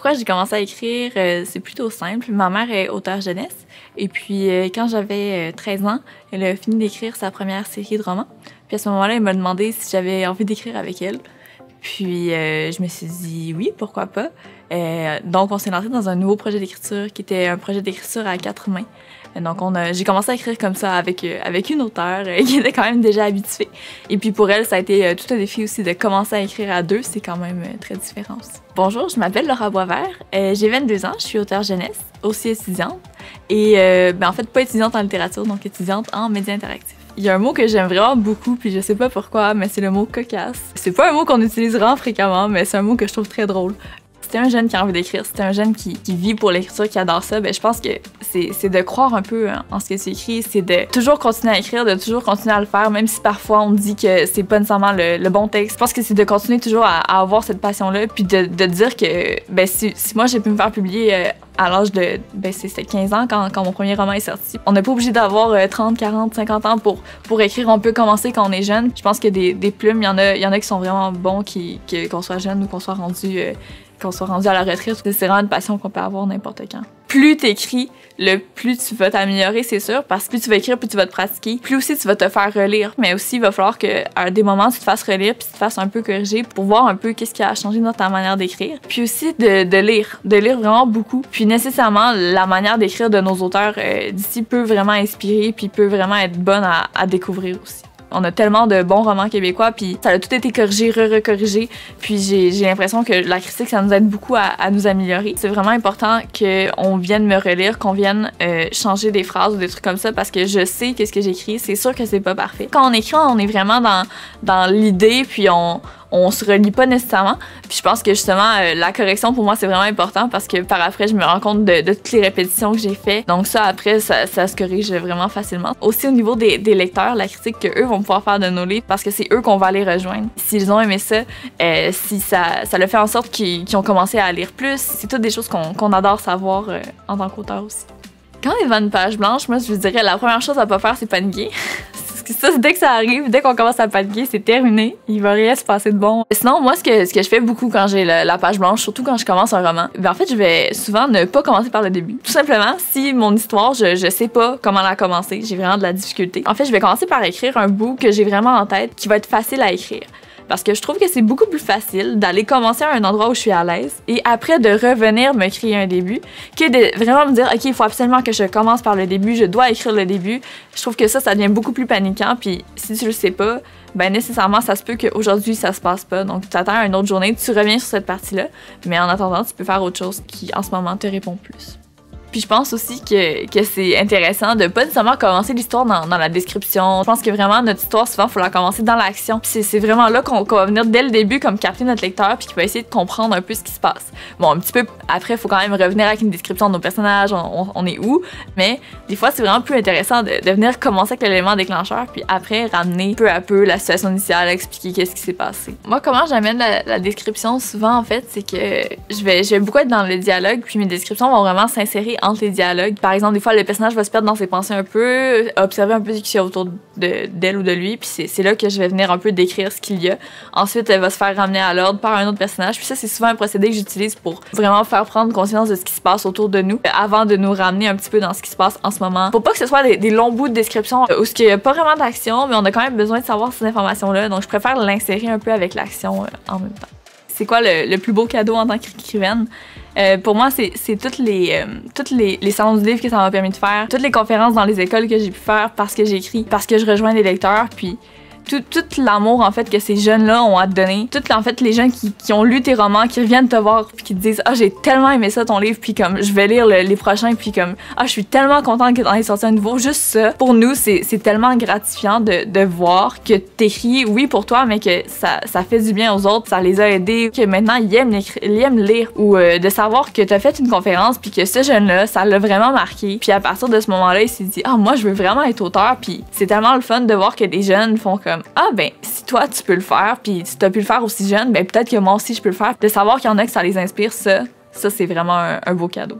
Pourquoi j'ai commencé à écrire? C'est plutôt simple. Ma mère est auteure jeunesse. Et puis, quand j'avais 13 ans, elle a fini d'écrire sa première série de romans. Puis à ce moment-là, elle m'a demandé si j'avais envie d'écrire avec elle. Puis, je me suis dit oui, pourquoi pas. Donc, on s'est lancé dans un nouveau projet d'écriture qui était un projet d'écriture à 4 mains. Donc, j'ai commencé à écrire comme ça avec une auteure qui était quand même déjà habituée. Et puis pour elle, ça a été tout un défi aussi de commencer à écrire à deux. C'est quand même très différent aussi. Bonjour, je m'appelle Laura Boisvert. J'ai 22 ans, je suis auteure jeunesse, aussi étudiante. Et en fait, pas étudiante en littérature, donc étudiante en médias interactifs. Il y a un mot que j'aime vraiment beaucoup, puis je sais pas pourquoi, mais c'est le mot cocasse. C'est pas un mot qu'on utilise vraiment fréquemment, mais c'est un mot que je trouve très drôle. C'était un jeune qui a envie d'écrire, c'était un jeune qui vit pour l'écriture, qui adore ça. Je pense que c'est de croire un peu en ce que tu écris, c'est de toujours continuer à écrire, de toujours continuer à le faire, même si parfois on dit que c'est pas nécessairement le bon texte. Je pense que c'est de continuer toujours à avoir cette passion-là, puis de dire que si moi j'ai pu me faire publier à l'âge de, c'était 15 ans quand mon premier roman est sorti. On n'est pas obligé d'avoir 30, 40, 50 ans pour écrire. On peut commencer quand on est jeune. Je pense que des plumes, il y en a qui sont vraiment bons, qu'on soit jeune ou qu'on soit rendu à la retraite. C'est vraiment une passion qu'on peut avoir n'importe quand. Plus t'écris, le plus tu vas t'améliorer, c'est sûr, parce que plus tu vas écrire, plus tu vas te pratiquer, plus aussi tu vas te faire relire. Mais aussi, il va falloir qu'à des moments, tu te fasses relire puis tu te fasses un peu corriger pour voir un peu qu'est-ce qui a changé dans ta manière d'écrire. Puis aussi de lire vraiment beaucoup. Puis nécessairement, la manière d'écrire de nos auteurs d'ici peut vraiment inspirer puis peut vraiment être bonne à découvrir aussi. On a tellement de bons romans québécois, puis ça a tout été corrigé, recorrigé. Puis j'ai l'impression que la critique, ça nous aide beaucoup à nous améliorer. C'est vraiment important qu'on vienne me relire, qu'on vienne changer des phrases ou des trucs comme ça, parce que je sais que ce que j'écris, c'est sûr que c'est pas parfait. Quand on écrit, on est vraiment dans l'idée, puis on se relie pas nécessairement. Puis je pense que justement, la correction pour moi, c'est vraiment important parce que par après, je me rends compte de toutes les répétitions que j'ai faites. Donc ça, après, ça se corrige vraiment facilement. Aussi au niveau des lecteurs, la critique qu'eux vont pouvoir faire de nos livres parce que c'est eux qu'on va aller rejoindre. S'ils ont aimé ça, si ça le fait en sorte qu'ils ont commencé à lire plus, c'est toutes des choses qu'on adore savoir en tant qu'auteur aussi. Quand on est devant une page blanche, moi, je vous dirais, la première chose à pas faire, c'est paniquer. Ça, dès que ça arrive, dès qu'on commence à paniquer, c'est terminé. Il va rien se passer de bon. Sinon, moi, ce que je fais beaucoup quand j'ai la page blanche, surtout quand je commence un roman, en fait, je vais souvent ne pas commencer par le début. Tout simplement, si mon histoire, je sais pas comment la commencer, j'ai vraiment de la difficulté. En fait, je vais commencer par écrire un bout que j'ai vraiment en tête, qui va être facile à écrire. Parce que je trouve que c'est beaucoup plus facile d'aller commencer à un endroit où je suis à l'aise et après de revenir me créer un début que de vraiment me dire « OK, il faut absolument que je commence par le début, je dois écrire le début ». Je trouve que ça devient beaucoup plus paniquant. Puis si tu le sais pas, nécessairement, ça se peut qu'aujourd'hui, ça se passe pas. Donc, tu attends une autre journée, tu reviens sur cette partie-là. Mais en attendant, tu peux faire autre chose qui, en ce moment, te répond plus. Puis je pense aussi que c'est intéressant de pas nécessairement commencer l'histoire dans la description. Je pense que vraiment notre histoire, souvent, il faut la commencer dans l'action. Puis c'est vraiment là qu'on va venir dès le début comme capter notre lecteur puis qu'il va essayer de comprendre un peu ce qui se passe. Bon, un petit peu après, il faut quand même revenir avec une description de nos personnages, on est où. Mais des fois, c'est vraiment plus intéressant de venir commencer avec l'élément déclencheur puis après ramener peu à peu la situation initiale, expliquer qu'est-ce qui s'est passé. Moi, comment j'amène la description souvent, en fait, c'est que je vais beaucoup être dans le dialogue puis mes descriptions vont vraiment s'insérer entre les dialogues. Par exemple, des fois, le personnage va se perdre dans ses pensées un peu, observer un peu ce qu'il y a autour d'elle ou de lui, puis c'est là que je vais venir un peu décrire ce qu'il y a. Ensuite, elle va se faire ramener à l'ordre par un autre personnage, puis ça, c'est souvent un procédé que j'utilise pour vraiment faire prendre conscience de ce qui se passe autour de nous avant de nous ramener un petit peu dans ce qui se passe en ce moment. Faut pas que ce soit des longs bouts de description où il n'y a pas vraiment d'action, mais on a quand même besoin de savoir ces informations-là, donc je préfère l'insérer un peu avec l'action en même temps. C'est quoi le plus beau cadeau en tant qu'écrivaine? Pour moi, c'est toutes les salons du livre que ça m'a permis de faire, toutes les conférences dans les écoles que j'ai pu faire parce que j'écris, parce que je rejoins des lecteurs, puis tout l'amour en fait que ces jeunes-là ont à te donner, tout en fait les gens qui ont lu tes romans, qui reviennent te voir puis qui te disent « Ah, j'ai tellement aimé ça ton livre, puis comme je vais lire les prochains, puis comme ah, je suis tellement contente que t'en aies sorti un nouveau. » Juste ça, pour nous, c'est tellement gratifiant de voir que t'écris, oui pour toi, mais que ça fait du bien aux autres, ça les a aidés, que maintenant ils aiment lire, ou de savoir que t'as fait une conférence puis que ce jeune-là, ça l'a vraiment marqué. Puis à partir de ce moment-là, il s'est dit « Ah, moi je veux vraiment être auteur. » Puis c'est tellement le fun de voir que des jeunes font comme ah si toi tu peux le faire puis si t'as pu le faire aussi jeune, peut-être que moi aussi je peux le faire. De savoir qu'il y en a que ça les inspire, ça c'est vraiment un beau cadeau.